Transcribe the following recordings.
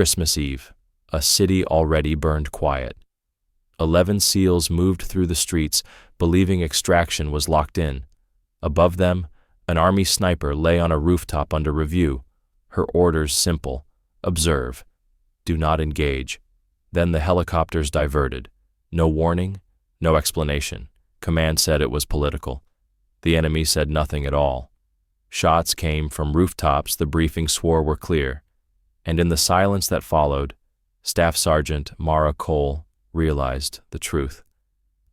Christmas Eve, a city already burned quiet. 11 SEALs moved through the streets, believing extraction was locked in. Above them, an army sniper lay on a rooftop under review. Her orders simple: observe, do not engage. Then the helicopters diverted. No warning, no explanation. Command said it was political. The enemy said nothing at all. Shots came from rooftops the briefing swore were clear. And in the silence that followed, Staff Sergeant Mara Cole realized the truth.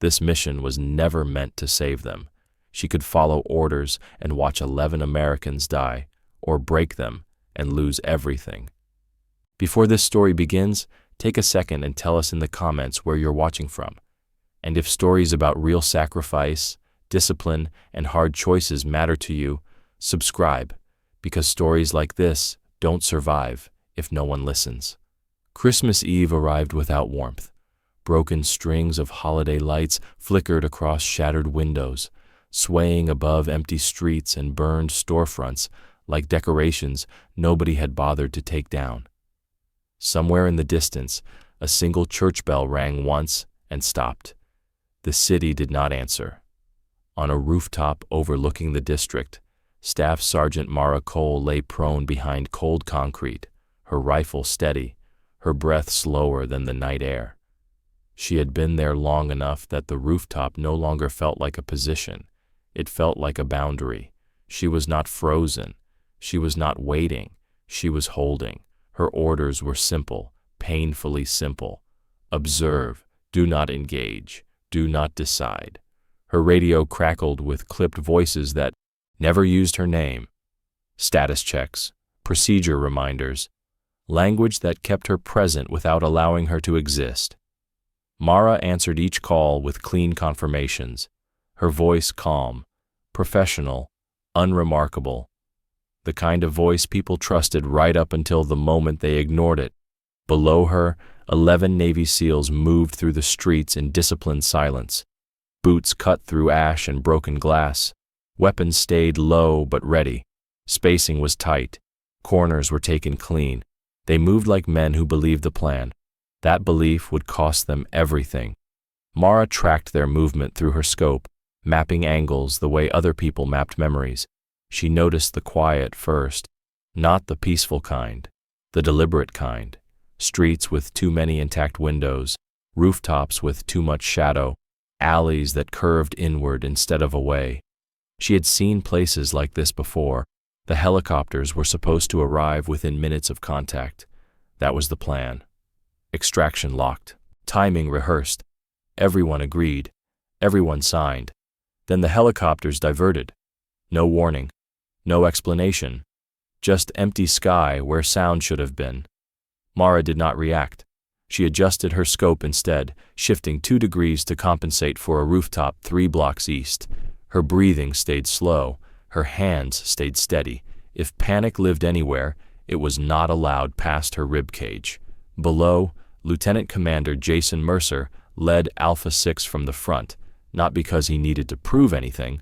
This mission was never meant to save them. She could follow orders and watch 11 Americans die, or break them and lose everything. Before this story begins, take a second and tell us in the comments where you're watching from. And if stories about real sacrifice, discipline, and hard choices matter to you, subscribe, because stories like this don't survive if no one listens. Christmas Eve arrived without warmth. Broken strings of holiday lights flickered across shattered windows, swaying above empty streets and burned storefronts like decorations nobody had bothered to take down. Somewhere in the distance, a single church bell rang once and stopped. The city did not answer. On a rooftop overlooking the district, Staff Sergeant Mara Cole lay prone behind cold concrete, her rifle steady, her breath slower than the night air. She had been there long enough that the rooftop no longer felt like a position. It felt like a boundary. She was not frozen. She was not waiting. She was holding. Her orders were simple, painfully simple. Observe, do not engage, do not decide. Her radio crackled with clipped voices that never used her name. Status checks, procedure reminders, language that kept her present without allowing her to exist. Mara answered each call with clean confirmations, her voice calm, professional, unremarkable. The kind of voice people trusted right up until the moment they ignored it. Below her, 11 Navy SEALs moved through the streets in disciplined silence. Boots cut through ash and broken glass. Weapons stayed low but ready. Spacing was tight. Corners were taken clean. They moved like men who believed the plan. That belief would cost them everything. Mara tracked their movement through her scope, mapping angles the way other people mapped memories. She noticed the quiet first, not the peaceful kind, the deliberate kind. Streets with too many intact windows, rooftops with too much shadow, alleys that curved inward instead of away. She had seen places like this before. The helicopters were supposed to arrive within minutes of contact. That was the plan. Extraction locked. Timing rehearsed. Everyone agreed. Everyone signed. Then the helicopters diverted. No warning. No explanation. Just empty sky where sound should have been. Mara did not react. She adjusted her scope instead, shifting 2 degrees to compensate for a rooftop 3 blocks east. Her breathing stayed slow. Her hands stayed steady. If panic lived anywhere, it was not allowed past her ribcage. Below, Lieutenant Commander Jason Mercer led Alpha 6 from the front, not because he needed to prove anything,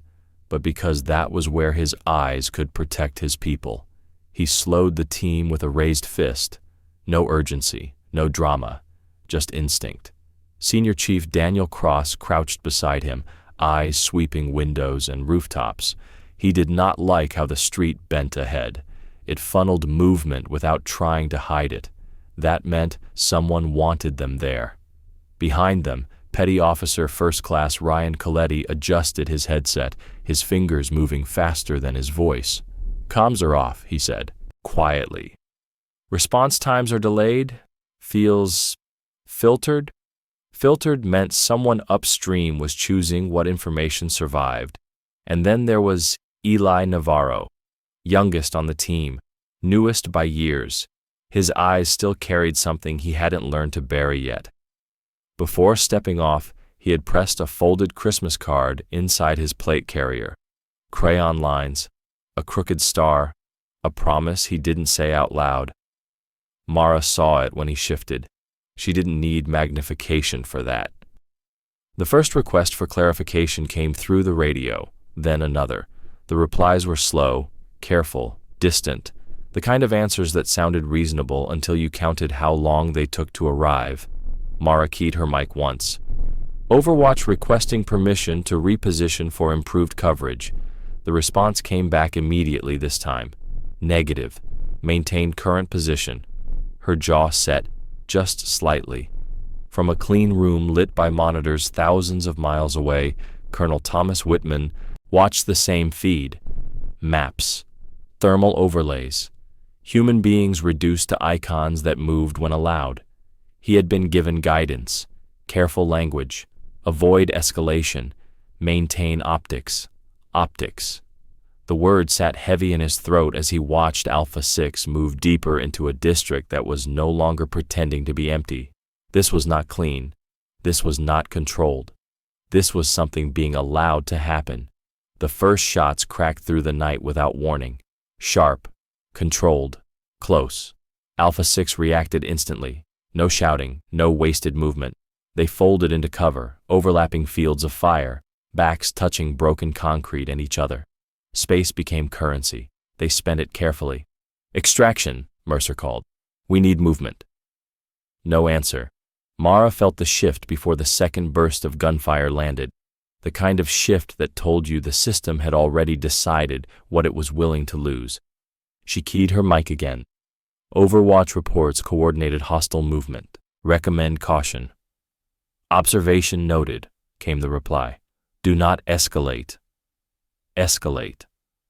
but because that was where his eyes could protect his people. He slowed the team with a raised fist. No urgency, no drama, just instinct. Senior Chief Daniel Cross crouched beside him, eyes sweeping windows and rooftops. He did not like how the street bent ahead. It funneled movement without trying to hide it. That meant someone wanted them there. Behind them, Petty Officer First Class Ryan Coletti adjusted his headset, his fingers moving faster than his voice. "Comms are off," he said, quietly. "Response times are delayed. Feels filtered." Filtered meant someone upstream was choosing what information survived. And then there was Eli Navarro, youngest on the team, newest by years. His eyes still carried something he hadn't learned to bury yet. Before stepping off, he had pressed a folded Christmas card inside his plate carrier. Crayon lines, a crooked star, a promise he didn't say out loud. Mara saw it when he shifted. She didn't need magnification for that. The first request for clarification came through the radio, then another. The replies were slow, careful, distant. The kind of answers that sounded reasonable until you counted how long they took to arrive. Mara keyed her mic once. Overwatch requesting permission to reposition for improved coverage. The response came back immediately this time. Negative. Maintain current position. Her jaw set, just slightly. From a clean room lit by monitors thousands of miles away, Colonel Thomas Whitman watched the same feed. Maps. Thermal overlays. Human beings reduced to icons that moved when allowed. He had been given guidance. Careful language. Avoid escalation. Maintain optics. Optics. The word sat heavy in his throat as he watched Alpha 6 move deeper into a district that was no longer pretending to be empty. This was not clean. This was not controlled. This was something being allowed to happen. The first shots cracked through the night without warning. Sharp. Controlled. Close. Alpha 6 reacted instantly. No shouting, no wasted movement. They folded into cover, overlapping fields of fire, backs touching broken concrete and each other. Space became currency. They spent it carefully. Extraction, Mercer called. We need movement. No answer. Mara felt the shift before the second burst of gunfire landed, the kind of shift that told you the system had already decided what it was willing to lose. She keyed her mic again. Overwatch reports coordinated hostile movement. Recommend caution. Observation noted, came the reply. Do not escalate. Escalate.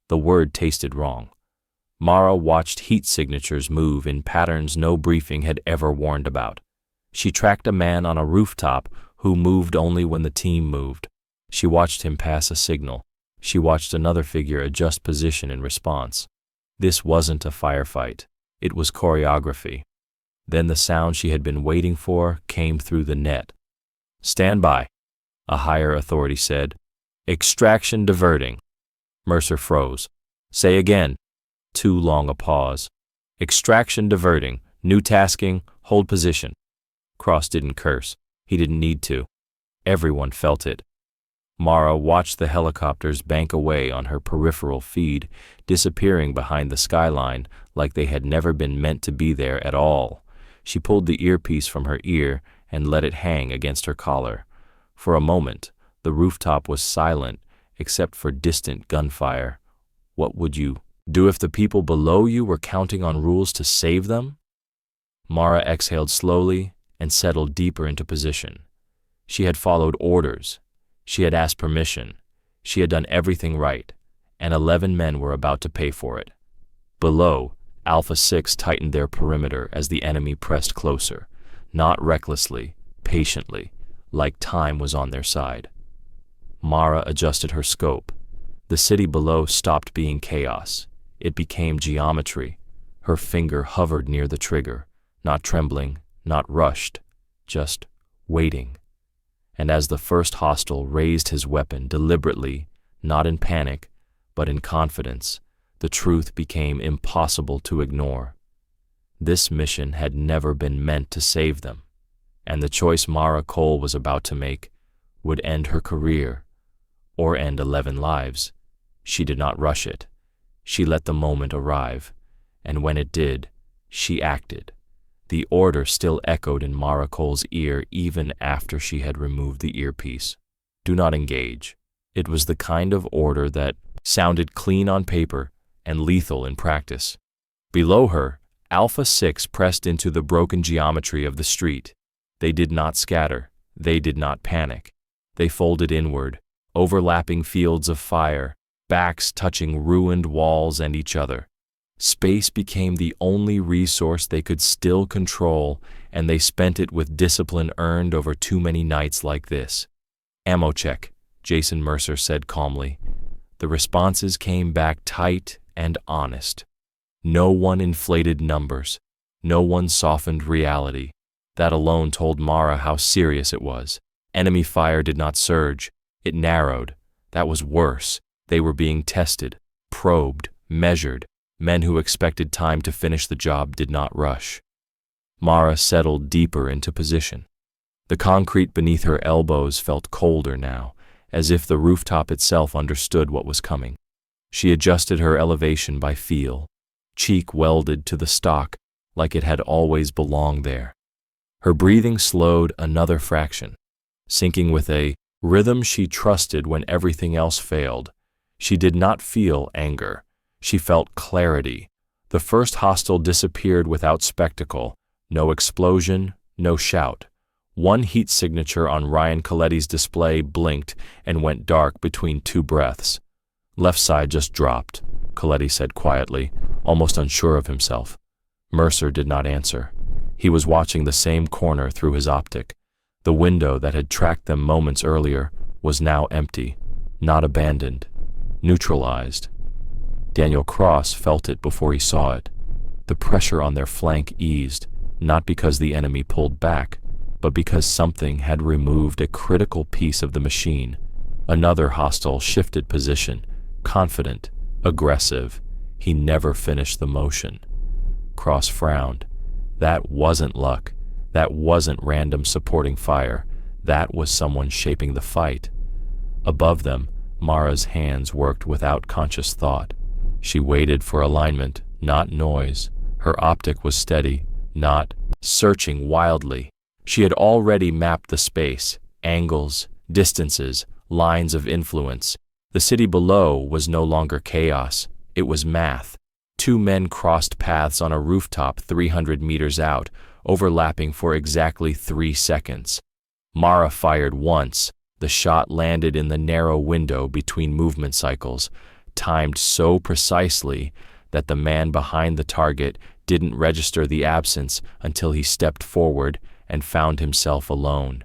The word tasted wrong. Mara watched heat signatures move in patterns no briefing had ever warned about. She tracked a man on a rooftop who moved only when the team moved. She watched him pass a signal. She watched another figure adjust position in response. This wasn't a firefight. It was choreography. Then the sound she had been waiting for came through the net. Stand by, a higher authority said. Extraction diverting. Mercer froze. Say again. Too long a pause. Extraction diverting. New tasking. Hold position. Cross didn't curse. He didn't need to. Everyone felt it. Mara watched the helicopters bank away on her peripheral feed, disappearing behind the skyline like they had never been meant to be there at all. She pulled the earpiece from her ear and let it hang against her collar. For a moment, the rooftop was silent except for distant gunfire. What would you do if the people below you were counting on rules to save them? Mara exhaled slowly and settled deeper into position. She had followed orders. She had asked permission. She had done everything right, and 11 men were about to pay for it. Below, Alpha 6 tightened their perimeter as the enemy pressed closer, not recklessly, patiently, like time was on their side. Mara adjusted her scope. The city below stopped being chaos. It became geometry. Her finger hovered near the trigger, not trembling, not rushed, just waiting. And as the first hostile raised his weapon deliberately, not in panic, but in confidence, the truth became impossible to ignore. This mission had never been meant to save them, and the choice Mara Cole was about to make would end her career, or end 11 lives. She did not rush it. She let the moment arrive, and when it did, she acted. The order still echoed in Mara Cole's ear even after she had removed the earpiece. Do not engage. It was the kind of order that sounded clean on paper and lethal in practice. Below her, Alpha 6 pressed into the broken geometry of the street. They did not scatter. They did not panic. They folded inward, overlapping fields of fire, backs touching ruined walls and each other. Space became the only resource they could still control, and they spent it with discipline earned over too many nights like this. Ammo check, Jason Mercer said calmly. The responses came back tight and honest. No one inflated numbers. No one softened reality. That alone told Mara how serious it was. Enemy fire did not surge. It narrowed. That was worse. They were being tested, probed, measured. Men who expected time to finish the job did not rush. Mara settled deeper into position. The concrete beneath her elbows felt colder now, as if the rooftop itself understood what was coming. She adjusted her elevation by feel. cheek welded to the stock like it had always belonged there. Her breathing slowed another fraction, sinking with a rhythm she trusted when everything else failed. She did not feel anger. She felt clarity. The first hostile disappeared without spectacle. No explosion, no shout. One heat signature on Ryan Coletti's display blinked and went dark between two breaths. Left side just dropped, Coletti said quietly, almost unsure of himself. Mercer did not answer. He was watching the same corner through his optic. The window that had tracked them moments earlier was now empty, not abandoned, neutralized. Daniel Cross felt it before he saw it. The pressure on their flank eased, not because the enemy pulled back, but because something had removed a critical piece of the machine. Another hostile shifted position, confident, aggressive. He never finished the motion. Cross frowned. That wasn't luck. That wasn't random supporting fire. That was someone shaping the fight. Above them, Mara's hands worked without conscious thought. She waited for alignment, not noise. Her optic was steady, not searching wildly. She had already mapped the space, angles, distances, lines of influence. The city below was no longer chaos. It was math. Two men crossed paths on a rooftop 300 meters out, overlapping for exactly 3 seconds. Mara fired once. The shot landed in the narrow window between movement cycles, timed so precisely that the man behind the target didn't register the absence until he stepped forward and found himself alone.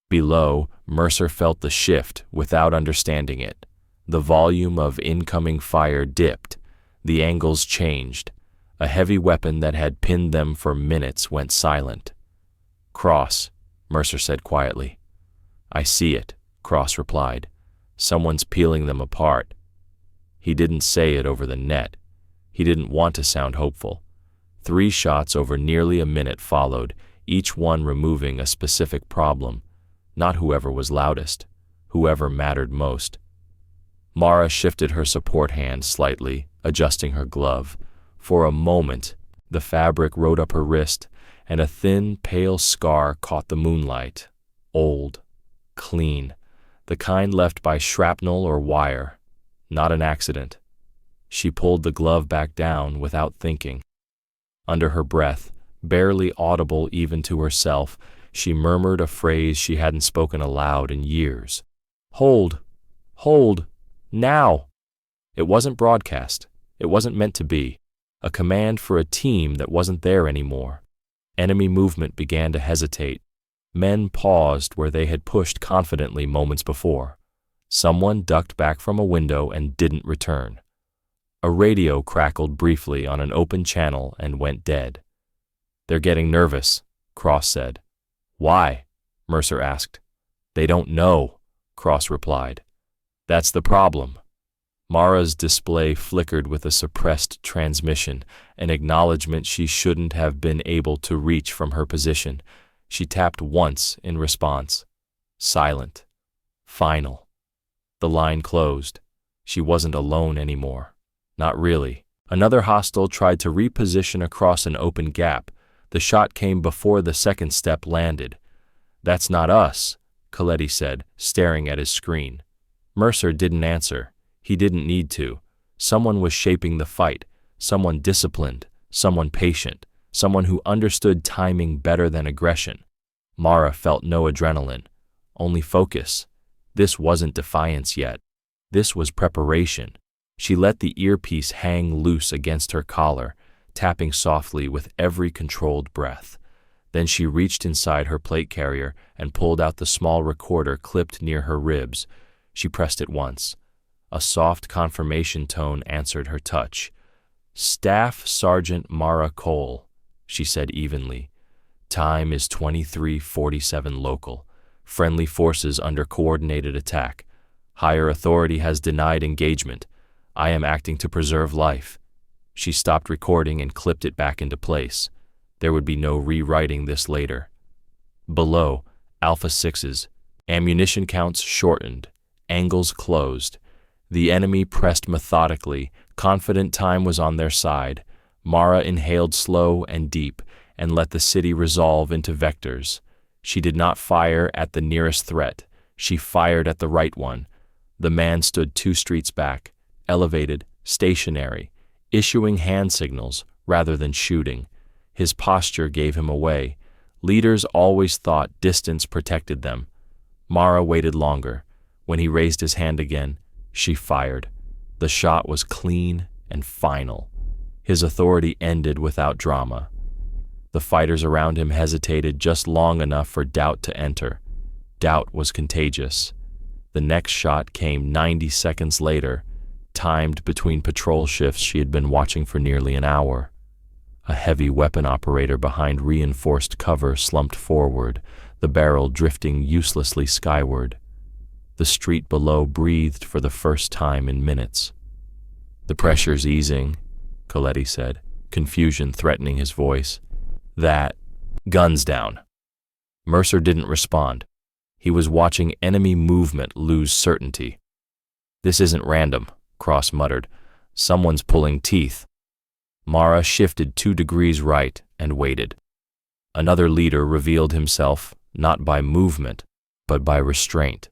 Below, Mercer felt the shift without understanding it. The volume of incoming fire dipped. The angles changed. A heavy weapon that had pinned them for minutes went silent. "Cross," Mercer said quietly. "I see it," Cross replied. "Someone's peeling them apart." He didn't say it over the net. He didn't want to sound hopeful. 3 shots over nearly a minute followed, each one removing a specific problem. Not whoever was loudest, whoever mattered most. Mara shifted her support hand slightly, adjusting her glove. For a moment, the fabric rode up her wrist, and a thin, pale scar caught the moonlight. Old, clean, the kind left by shrapnel or wire. Not an accident. She pulled the glove back down without thinking. Under her breath, barely audible even to herself, she murmured a phrase she hadn't spoken aloud in years. "Hold! Hold! Now!" It wasn't broadcast. It wasn't meant to be. A command for a team that wasn't there anymore. Enemy movement began to hesitate. Men paused where they had pushed confidently moments before. Someone ducked back from a window and didn't return. A radio crackled briefly on an open channel and went dead. "They're getting nervous," Cross said. "Why?" Mercer asked. "They don't know," Cross replied. "That's the problem." Mara's display flickered with a suppressed transmission, an acknowledgement she shouldn't have been able to reach from her position. She tapped once in response. Silent. Final. The line closed. She wasn't alone anymore. Not really. Another hostile tried to reposition across an open gap. The shot came before the second step landed. "That's not us," Coletti said, staring at his screen. Mercer didn't answer. He didn't need to. Someone was shaping the fight. Someone disciplined. Someone patient. Someone who understood timing better than aggression. Mara felt no adrenaline. Only focus. This wasn't defiance yet. This was preparation. She let the earpiece hang loose against her collar, tapping softly with every controlled breath. Then she reached inside her plate carrier and pulled out the small recorder clipped near her ribs. She pressed it once. A soft confirmation tone answered her touch. "Staff Sergeant Mara Cole," she said evenly. "Time is 23:47 local. Friendly forces under coordinated attack. Higher authority has denied engagement. I am acting to preserve life." She stopped recording and clipped it back into place. There would be no rewriting this later. Below, Alpha 6s. Ammunition counts shortened. Angles closed. The enemy pressed methodically, confident time was on their side. Mara inhaled slow and deep and let the city resolve into vectors. She did not fire at the nearest threat. She fired at the right one. The man stood 2 streets back, elevated, stationary, issuing hand signals rather than shooting. His posture gave him away. Leaders always thought distance protected them. Mara waited longer. When he raised his hand again, she fired. The shot was clean and final. His authority ended without drama. The fighters around him hesitated just long enough for doubt to enter. Doubt was contagious. The next shot came 90 seconds later, timed between patrol shifts she had been watching for nearly an hour. A heavy weapon operator behind reinforced cover slumped forward, the barrel drifting uselessly skyward. The street below breathed for the first time in minutes. "The pressure's easing," Coletti said, confusion threatening his voice. Guns down." Mercer didn't respond. He was watching enemy movement lose certainty. "This isn't random," Cross muttered. "Someone's pulling teeth." Mara shifted 2 degrees right and waited. Another leader revealed himself, not by movement, but by restraint.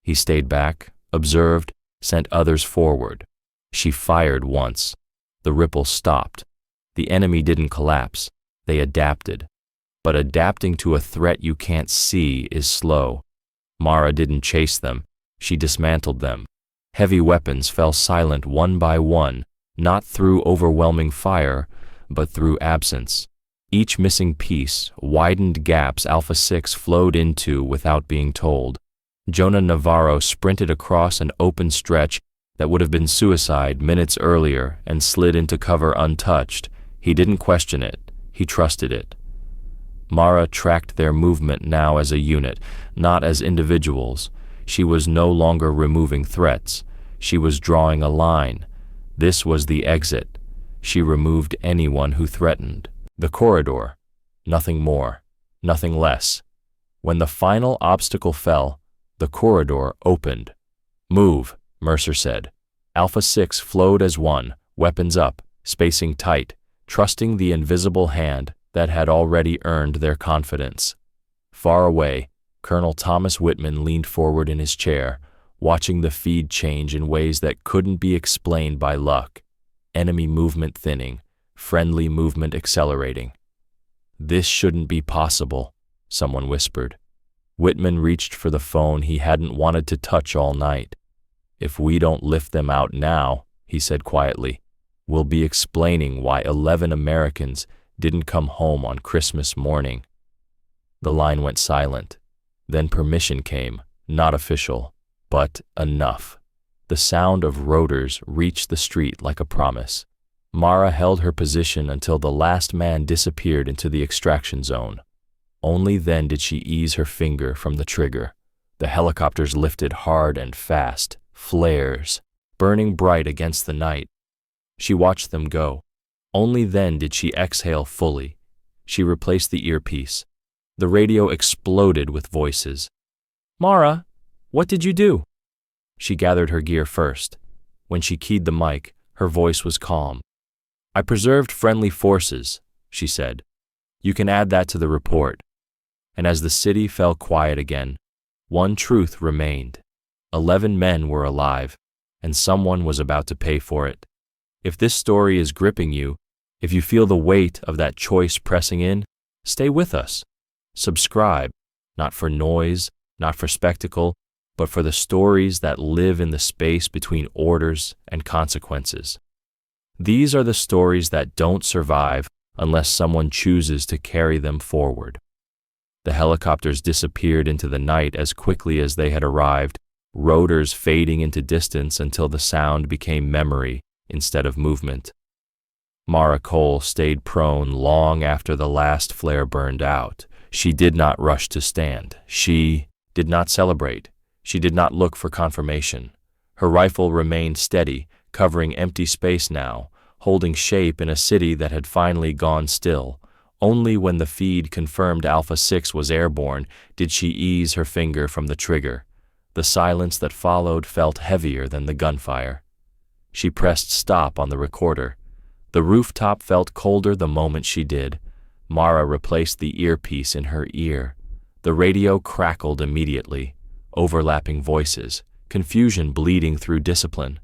He stayed back, observed, sent others forward. She fired once. The ripple stopped. The enemy didn't collapse. They adapted. But adapting to a threat you can't see is slow. Mara didn't chase them. She dismantled them. Heavy weapons fell silent one by one, not through overwhelming fire, but through absence. Each missing piece widened gaps Alpha 6 flowed into without being told. Jonah Navarro sprinted across an open stretch that would have been suicide minutes earlier and slid into cover untouched. He didn't question it. He trusted it. Mara tracked their movement now as a unit, not as individuals. She was no longer removing threats. She was drawing a line. This was the exit. She removed anyone who threatened. The corridor. Nothing more. Nothing less. When the final obstacle fell, the corridor opened. "Move," Mercer said. Alpha 6 flowed as one, weapons up, spacing tight, trusting the invisible hand that had already earned their confidence. Far away, Colonel Thomas Whitman leaned forward in his chair, watching the feed change in ways that couldn't be explained by luck. Enemy movement thinning, friendly movement accelerating. "This shouldn't be possible," someone whispered. Whitman reached for the phone he hadn't wanted to touch all night. "If we don't lift them out now," he said quietly, "we'll be explaining why 11 Americans didn't come home on Christmas morning." The line went silent. Then permission came, not official, but enough. The sound of rotors reached the street like a promise. Mara held her position until the last man disappeared into the extraction zone. Only then did she ease her finger from the trigger. The helicopters lifted hard and fast, flares, burning bright against the night. She watched them go. Only then did she exhale fully. She replaced the earpiece. The radio exploded with voices. "Mara, what did you do?" She gathered her gear first. When she keyed the mic, her voice was calm. "I preserved friendly forces," she said. "You can add that to the report." And as the city fell quiet again, one truth remained. 11 men were alive, and someone was about to pay for it. If this story is gripping you, if you feel the weight of that choice pressing in, stay with us. Subscribe, not for noise, not for spectacle, but for the stories that live in the space between orders and consequences. These are the stories that don't survive unless someone chooses to carry them forward. The helicopters disappeared into the night as quickly as they had arrived, rotors fading into distance until the sound became memory instead of movement. Mara Cole stayed prone long after the last flare burned out. She did not rush to stand. She did not celebrate. She did not look for confirmation. Her rifle remained steady, covering empty space now, holding shape in a city that had finally gone still. Only when the feed confirmed Alpha 6 was airborne did she ease her finger from the trigger. The silence that followed felt heavier than the gunfire. She pressed stop on the recorder. The rooftop felt colder the moment she did. Mara replaced the earpiece in her ear. The radio crackled immediately. Overlapping voices, confusion bleeding through discipline.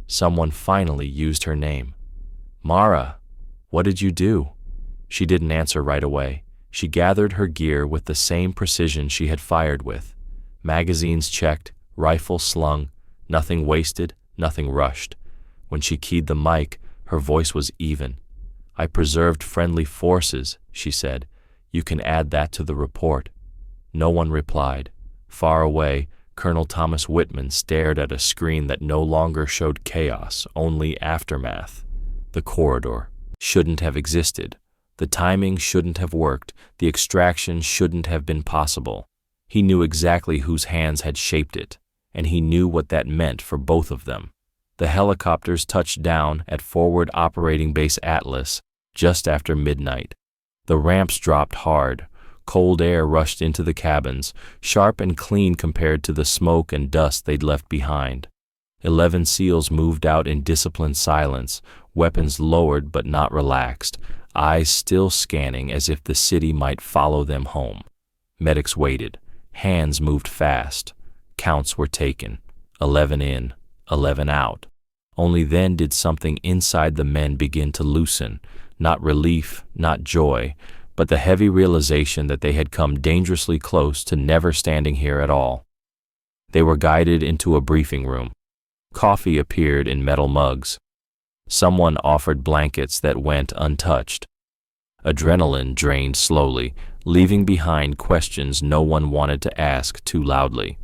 Someone finally used her name. Mara, what did you do? She didn't answer right away. She gathered her gear with the same precision she had fired with. Magazines checked, rifle slung, nothing wasted, nothing rushed. When she keyed the mic, her voice was even. I preserved friendly forces, she said. You can add that to the report. No one replied. Far away, Colonel Thomas Whitman stared at a screen that no longer showed chaos, only aftermath. The corridor shouldn't have existed. The timing shouldn't have worked. The extraction shouldn't have been possible. He knew exactly whose hands had shaped it, and he knew what that meant for both of them. The helicopters touched down at Forward Operating Base Atlas just after midnight. The ramps dropped hard. Cold air rushed into the cabins, sharp and clean compared to the smoke and dust they'd left behind. 11 SEALs moved out in disciplined silence, weapons lowered but not relaxed, eyes still scanning as if the city might follow them home. Medics waited. Hands moved fast. Counts were taken. 11 in, 11 out. Only then did something inside the men begin to loosen. Not relief, not joy, but the heavy realization that they had come dangerously close to never standing here at all. They were guided into a briefing room. Coffee appeared in metal mugs. Someone offered blankets that went untouched. Adrenaline drained slowly, leaving behind questions no one wanted to ask too loudly.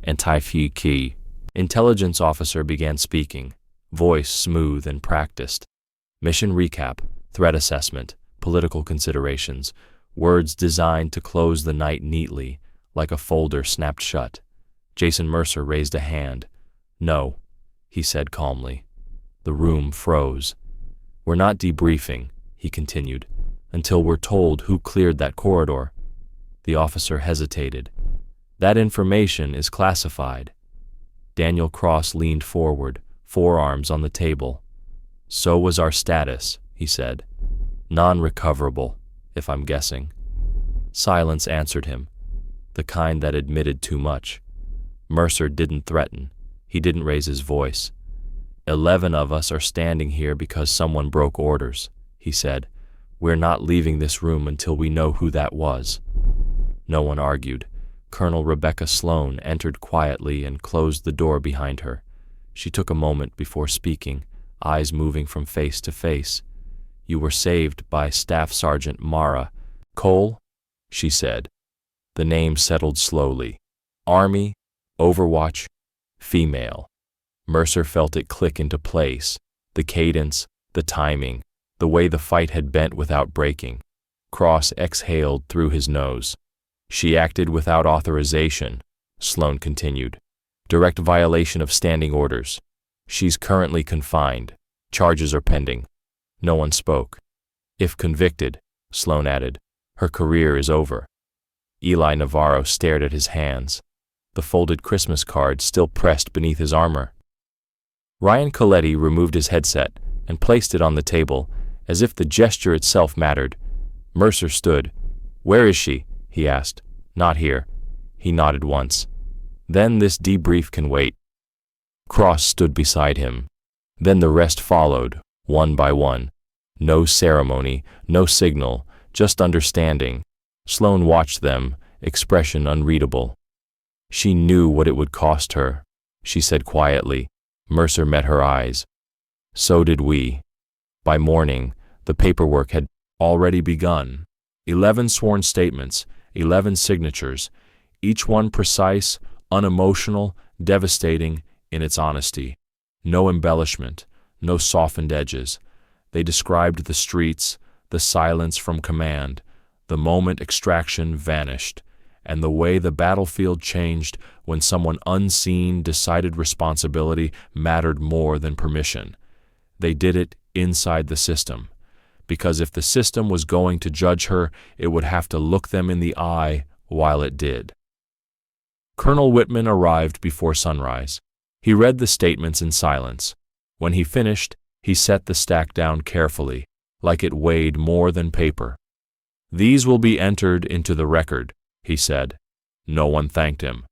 And Taifei Qi, intelligence officer, began speaking, voice smooth and practiced. Mission recap, threat assessment, political considerations, words designed to close the night neatly, like a folder snapped shut. Jason Mercer raised a hand. No, he said calmly. The room froze. We're not debriefing, he continued, until we're told who cleared that corridor. The officer hesitated. That information is classified. Daniel Cross leaned forward, forearms on the table. So was our status, he said. Non-recoverable, if I'm guessing. Silence answered him, the kind that admitted too much. Mercer didn't threaten. He didn't raise his voice. 11 of us are standing here because someone broke orders, he said. We're not leaving this room until we know who that was. No one argued. Colonel Rebecca Sloan entered quietly and closed the door behind her. She took a moment before speaking, eyes moving from face to face. You were saved by Staff Sergeant Mara Cole, she said. The name settled slowly. Army, Overwatch, female. Mercer felt it click into place, the cadence, the timing, the way the fight had bent without breaking. Cross exhaled through his nose. She acted without authorization, Sloan continued. Direct violation of standing orders. She's currently confined. Charges are pending. No one spoke. If convicted, Sloan added, her career is over. Eli Navarro stared at his hands, the folded Christmas card still pressed beneath his armor. Ryan Coletti removed his headset and placed it on the table, as if the gesture itself mattered. Mercer stood. Where is she? He asked. Not here. He nodded once. Then this debrief can wait. Cross stood beside him. Then the rest followed, one by one. No ceremony, no signal, just understanding. Sloan watched them, expression unreadable. She knew what it would cost her, she said quietly. Mercer met her eyes. So did we. By morning, the paperwork had already begun. 11 sworn statements, 11 signatures, each one precise, unemotional, devastating in its honesty. No embellishment, no softened edges. They described the streets, the silence from command, the moment extraction vanished, and the way the battlefield changed when someone unseen decided responsibility mattered more than permission. They did it inside the system, because if the system was going to judge her, it would have to look them in the eye while it did. Colonel Whitman arrived before sunrise. He read the statements in silence. When he finished, He set the stack down carefully, like it weighed more than paper. "These will be entered into the record," he said. No one thanked him.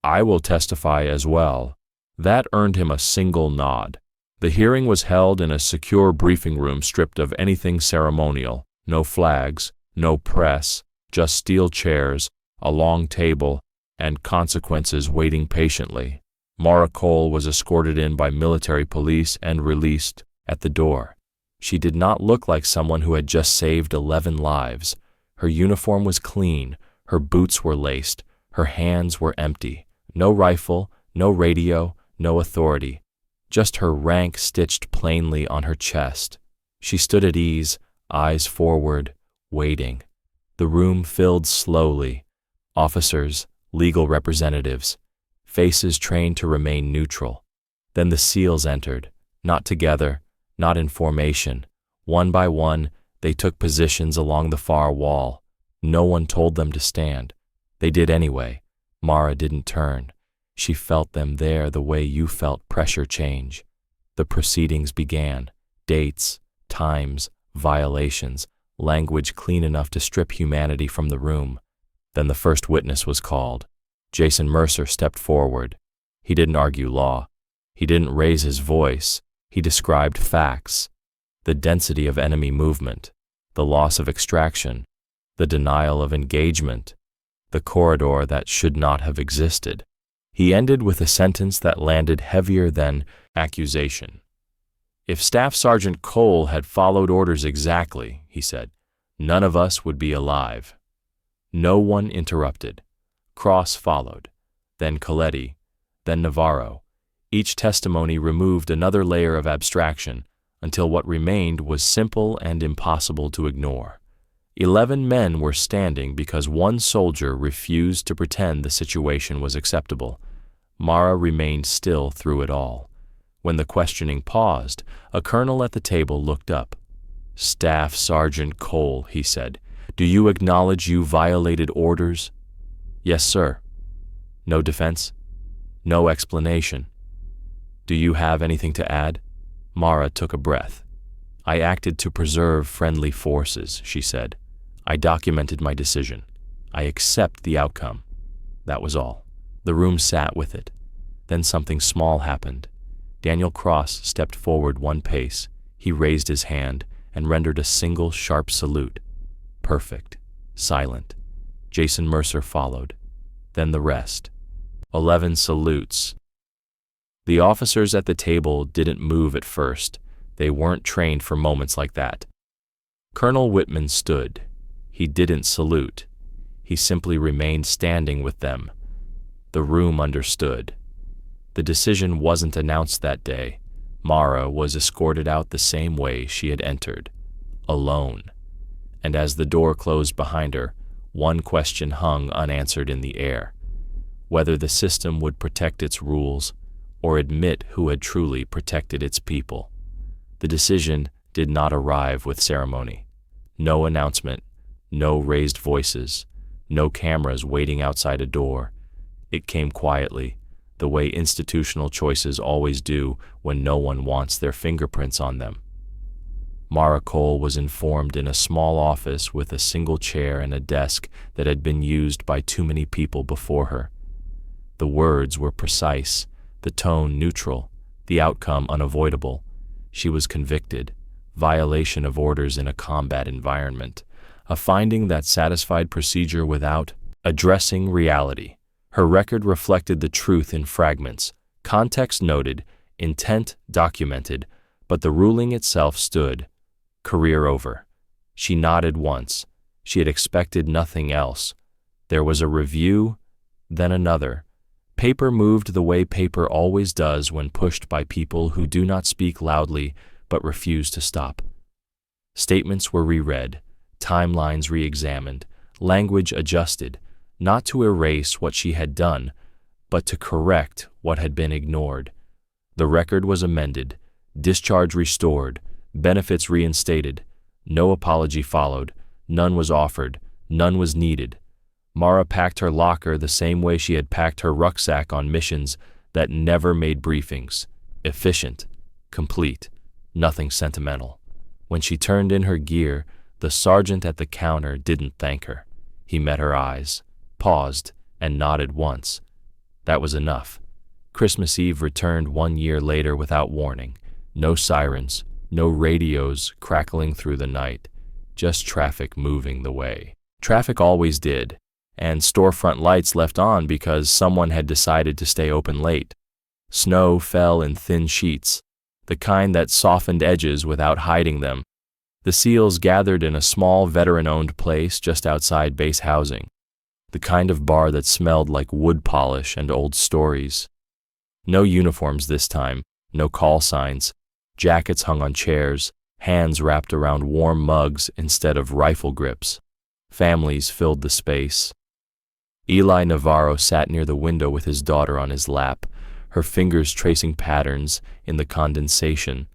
"I will testify as well." That earned him a single nod. The hearing was held in a secure briefing room stripped of anything ceremonial. No flags, no press, just steel chairs, a long table, and consequences waiting patiently. Mara Cole was escorted in by military police and released at the door. She did not look like someone who had just saved 11 lives. Her uniform was clean, her boots were laced, her hands were empty. No rifle, no radio, no authority. Just her rank stitched plainly on her chest. She stood at ease, eyes forward, waiting. The room filled slowly. Officers, legal representatives, faces trained to remain neutral. Then the SEALs entered, not together, not in formation. One by one, they took positions along the far wall. No one told them to stand. They did anyway. Mara didn't turn. She felt them there the way you felt pressure change. The proceedings began. Dates, times, violations, language clean enough to strip humanity from the room. Then the first witness was called. Jason Mercer stepped forward. He didn't argue law. He didn't raise his voice. He described facts. The density of enemy movement, the loss of extraction, the denial of engagement, the corridor that should not have existed. He ended with a sentence that landed heavier than accusation. "If Staff Sergeant Cole had followed orders exactly," he said, "none of us would be alive." No one interrupted. Cross followed, then Coletti, then Navarro. Each testimony removed another layer of abstraction until what remained was simple and impossible to ignore. 11 men were standing because one soldier refused to pretend the situation was acceptable. Mara remained still through it all. When the questioning paused, a colonel at the table looked up. "Staff Sergeant Cole," he said, "do you acknowledge you violated orders?" "Yes, sir." "No defense? No explanation? Do you have anything to add?" Mara took a breath. "I acted to preserve friendly forces," she said. "I documented my decision. I accept the outcome." That was all. The room sat with it. Then something small happened. Daniel Cross stepped forward one pace. He raised his hand and rendered a single sharp salute. Perfect. Silent. Jason Mercer followed. Then the rest. 11 salutes. The officers at the table didn't move at first. They weren't trained for moments like that. Colonel Whitman stood. He didn't salute. He simply remained standing with them. The room understood. The decision wasn't announced that day. Mara was escorted out the same way she had entered, alone. And as the door closed behind her, one question hung unanswered in the air: whether the system would protect its rules or admit who had truly protected its people. The decision did not arrive with ceremony. No announcement, no raised voices, no cameras waiting outside a door. It came quietly, the way institutional choices always do when no one wants their fingerprints on them. Mara Cole was informed in a small office with a single chair and a desk that had been used by too many people before her. The words were precise, the tone neutral, the outcome unavoidable. She was convicted, violation of orders in a combat environment, a finding that satisfied procedure without addressing reality. Her record reflected the truth in fragments, context noted, intent documented, but the ruling itself stood. Career over. She nodded once. She had expected nothing else. There was a review, then another. Paper moved the way paper always does when pushed by people who do not speak loudly but refuse to stop. Statements were reread, timelines re-examined, language adjusted, not to erase what she had done, but to correct what had been ignored. The record was amended, discharge restored, benefits reinstated. No apology followed, none was offered, none was needed. Mara packed her locker the same way she had packed her rucksack on missions that never made briefings. Efficient, complete, nothing sentimental. When she turned in her gear, the sergeant at the counter didn't thank her. He met her eyes, paused, and nodded once. That was enough. Christmas Eve returned 1 year later without warning. No sirens, no radios crackling through the night, just traffic moving the way. Traffic always did, and storefront lights left on because someone had decided to stay open late. Snow fell in thin sheets, the kind that softened edges without hiding them. The Seals gathered in a small veteran-owned place just outside base housing, the kind of bar that smelled like wood polish and old stories. No uniforms this time, no call signs, jackets hung on chairs, hands wrapped around warm mugs instead of rifle grips. Families filled the space. Eli Navarro sat near the window with his daughter on his lap, her fingers tracing patterns in the condensation.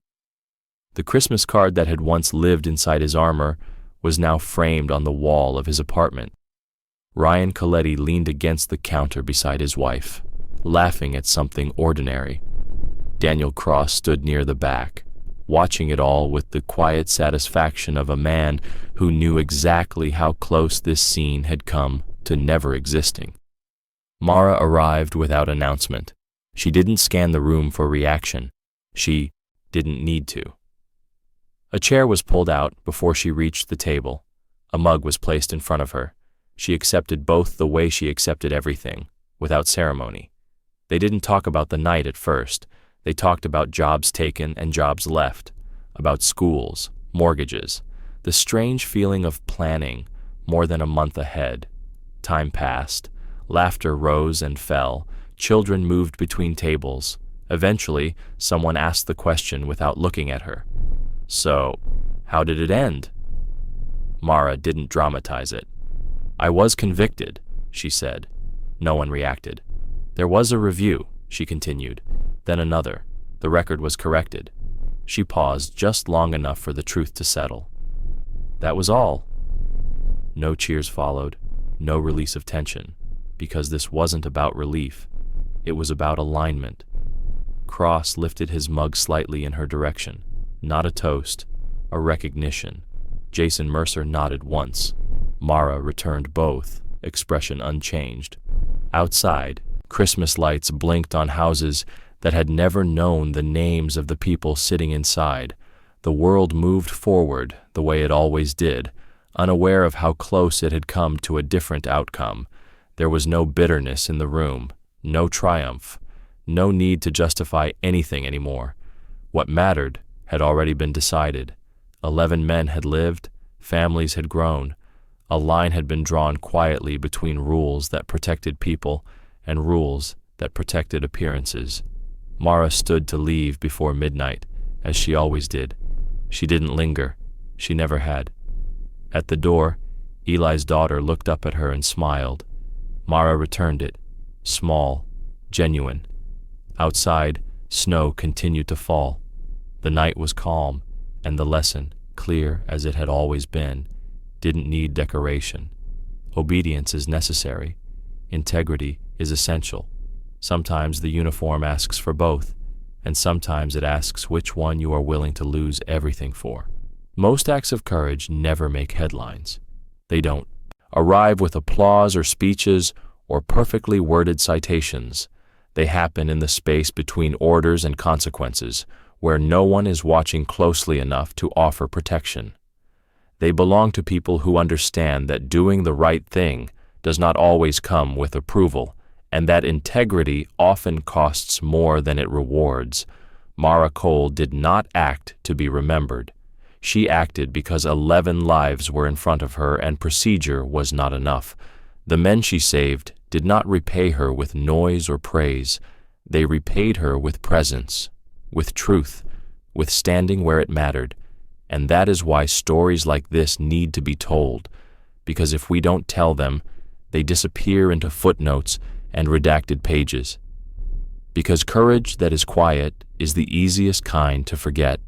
The Christmas card that had once lived inside his armor was now framed on the wall of his apartment. Ryan Coletti leaned against the counter beside his wife, laughing at something ordinary. Daniel Cross stood near the back, watching it all with the quiet satisfaction of a man who knew exactly how close this scene had come to never existing. Mara arrived without announcement. She didn't scan the room for reaction. She didn't need to. A chair was pulled out before she reached the table. A mug was placed in front of her. She accepted both the way she accepted everything, without ceremony. They didn't talk about the night at first. They talked about jobs taken and jobs left, about schools, mortgages, the strange feeling of planning more than a month ahead. Time passed. Laughter rose and fell. Children moved between tables. Eventually, someone asked the question without looking at her. So, how did it end? Mara didn't dramatize it. I was convicted, she said. No one reacted. There was a review, she continued. Then another. The record was corrected. She paused just long enough for the truth to settle. That was all. No cheers followed, no release of tension, because this wasn't about relief. It was about alignment. Cross lifted his mug slightly in her direction. Not a toast, a recognition. Jason Mercer nodded once. Mara returned both, expression unchanged. Outside, Christmas lights blinked on houses that had never known the names of the people sitting inside. The world moved forward the way it always did, unaware of how close it had come to a different outcome. There was no bitterness in the room, no triumph, no need to justify anything anymore. What mattered had already been decided. 11 men had lived, families had grown. A line had been drawn quietly between rules that protected people and rules that protected appearances. Mara stood to leave before midnight, as she always did. She didn't linger. She never had. At the door, Eli's daughter looked up at her and smiled. Mara returned it, small, genuine. Outside, snow continued to fall. The night was calm, and the lesson, clear as it had always been, didn't need decoration. Obedience is necessary. Integrity is essential. Sometimes the uniform asks for both, and sometimes it asks which one you are willing to lose everything for. Most acts of courage never make headlines. They don't arrive with applause or speeches or perfectly worded citations. They happen in the space between orders and consequences, where no one is watching closely enough to offer protection. They belong to people who understand that doing the right thing does not always come with approval, and that integrity often costs more than it rewards. Mara Cole did not act to be remembered. She acted because 11 lives were in front of her and procedure was not enough. The men she saved did not repay her with noise or praise. They repaid her with presence, with truth, with standing where it mattered. And that is why stories like this need to be told, because if we don't tell them, they disappear into footnotes and redacted pages. Because courage that is quiet is the easiest kind to forget,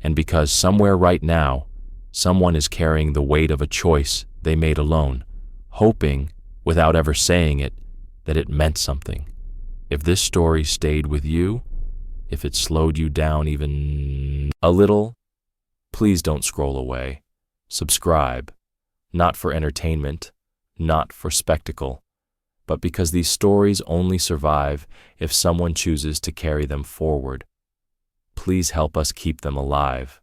and because somewhere right now, someone is carrying the weight of a choice they made alone, hoping, without ever saying it, that it meant something. If this story stayed with you, if it slowed you down even a little, please don't scroll away. Subscribe, not for entertainment, not for spectacle, but because these stories only survive if someone chooses to carry them forward. Please help us keep them alive.